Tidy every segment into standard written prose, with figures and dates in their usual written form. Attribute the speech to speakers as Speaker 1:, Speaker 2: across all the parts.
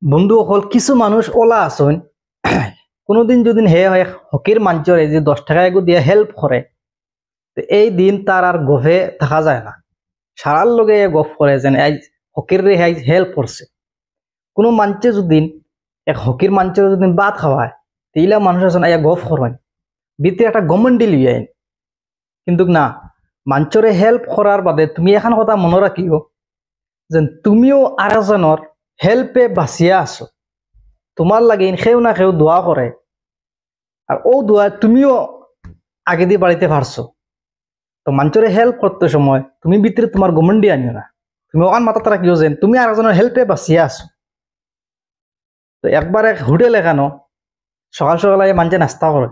Speaker 1: বন্ধু হল কিছু মানুষ ওলা আসুন কোনোদিন যদি হে হয় হকির মঞ্চরে যে 10 টাকা এগু দিয়ে হেল্প করে তো এই দিন তার আর গভে থাকা যায় না। সারার লগে গফ করে যেন এই হকির রে হেল্প করছে। কোনো মঞ্চে যদি এক হকির মঞ্চে যদি বাদ খাওয়ায় তেইলা মানুষ আছেন আয়া গফ করেন ভিতরে একটা গমন্ডি লিয়ে আইন। কিন্তু না, মঞ্চরে হেল্প করার বাদে তুমি এখন কথা মনে রাখিও যে তুমিও আর একজনের হেল্পে বাঁচিয়া আছো। তোমার লাগে সেও না সেও দোয়া করে আর ও দোয়া তুমিও আগে দিয়ে বাড়িতে পারছো। তো মানুষের হেল্প করতে সময় তুমি ভিতরে তোমার গমন্ডি আনিও না, তুমি ওখান মাথা তারা কিও যেন তুমি আর একজনের হেল্পে বাঁচিয়ে আসো। তো একবার এক হোটেল এখানো সকাল সকালে মানুষে নাস্তা করে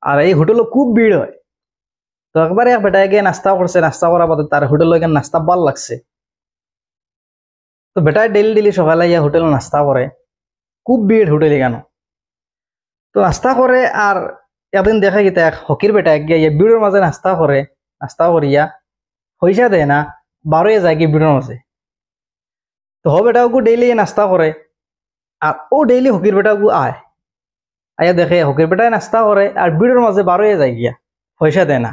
Speaker 1: আর এই হোটেলও খুব ভিড় হয়। তো একবারে এক বেটায় গিয়ে নাস্তা করছে, নাস্তা করার বাদে তার হোটেল এখানে নাস্তা ভাল লাগছে। তো বেটায় ডেলি ডেলি সকালে ইয়া হোটেল নাস্তা করে, খুব ভিড় হোটেল এখানো। তো নাস্তা করে আর একদিন দেখা গেতে এক হকির বেটা গিয়ে ভিড়ের মাঝে নাস্তা করে, নাস্তা করিয়া পয়সা দেয় না, বারোয় যায় কি ভিড়ের মাঝে। তো হ বেটাও ডেইলি নাস্তা করে আর ও ডেইলি হকির বেটাও আয় আয়া দেখে হকির বেটায় নাস্তা করে আর ভিড়ের মাঝে বারোয় যায় গিয়া পয়সা দেয় না।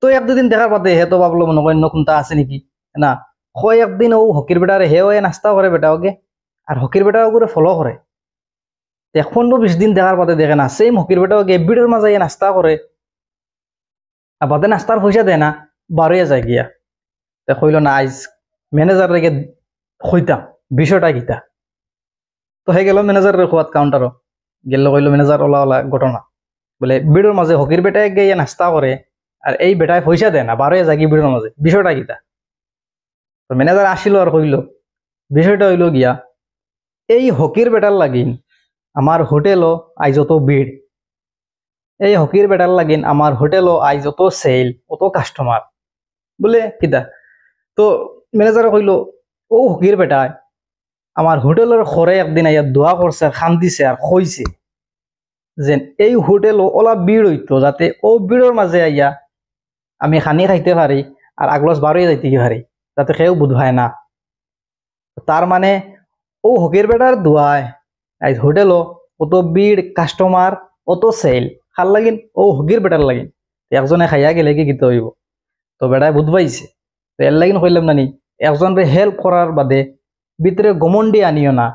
Speaker 1: তো এক দুদিন দেখার বাদে হে তো ভাবলো মনে করেন কোনটা আছে নাকি না, হয় একদিন ও হকির বেটারে হে হয়ে নাস্তা করে বেটাওকে আর হকির বেটাও করে ফলো করে। 15-20 দিন দেখার বাদে দেখে না সেম হকির বেটাও গিয়ে ভিড়ের মাঝে নাস্তা করে আর বাদে নাস্তার পয়সা দেয় না, বারোয় যায় গিয়া। তে কইল না আইজ ম্যানেজার রেগে কইতাম বিষয়টা কিতা। তো হয়ে গেল ম্যানেজার খোয়াত কাউন্টারও গেল, কইল ম্যানেজার ওলা ওলা ঘটনা বলে ভিড়ের মাঝে হকির বেটায় গিয়ে নাস্তা করে আর এই বেটায় পয়সা দেয় না, বারোয় যায় কি ভিড়ের মাঝে, বিষয়টা কিতা। তো ম্যানেজার আসিল আর কইল বিষয়টা হইল গিয়া এই হকির বেটার লাগিন আমার হোটেলও আই যত ভিড়, এই হকির বেটার লাগিন আমার হোটেলও আই যত সেল অত কাস্টমার বলে কিতা। তো ম্যানেজার কইল ও হকির বেটায় আমার হোটেলের ঘরে একদিন আইয়া দোয়া করছে আর খান দিছে আর কইছে যে এই হোটেল ওলা ভিড় হইতো যাতে ও ভিড়ের মাঝে আইয়া আমি খানি খাইতে পারি আর আগলস বারোই যাইতে পারি যাতে কেউ বুধ হয় না। তার মানে ও হকির বেটার দোয়ায় আজ হোটেলও অত ভিড় কাস্টমার অত সেল খার লাগিন ও হকির বেটার লাগিন একজনে খাইয়া গেলে কি কিতে হইব। তো বেটায় বুধ পাইছে। তো এর লাগিন কইলাম নানি একজনরে হেল্প করার বাদে ভিতরে গমন্ডি আনিও না,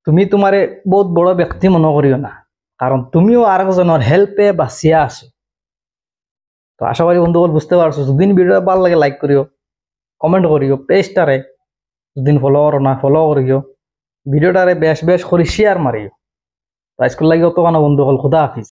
Speaker 1: তুমি তোমারে বহুত বড় ব্যক্তি মনে করিও না, কারণ তুমিও আর একজনের হেল্পে বাঁচিয়া আছো। তো আশা করি বন্ধুগণ বুঝতে পারছো। যদি ভিডিও ভালো লাগে লাইক করিও, কমেন্ট করিও, পেজটারে যদি ফলো করো না ফলো করিও, ভিডিওটারে বেশ বেশ করে শেয়ার মারিও। তো আজকের লাগে অত বন্ধু হল, খুদা হাফিজ।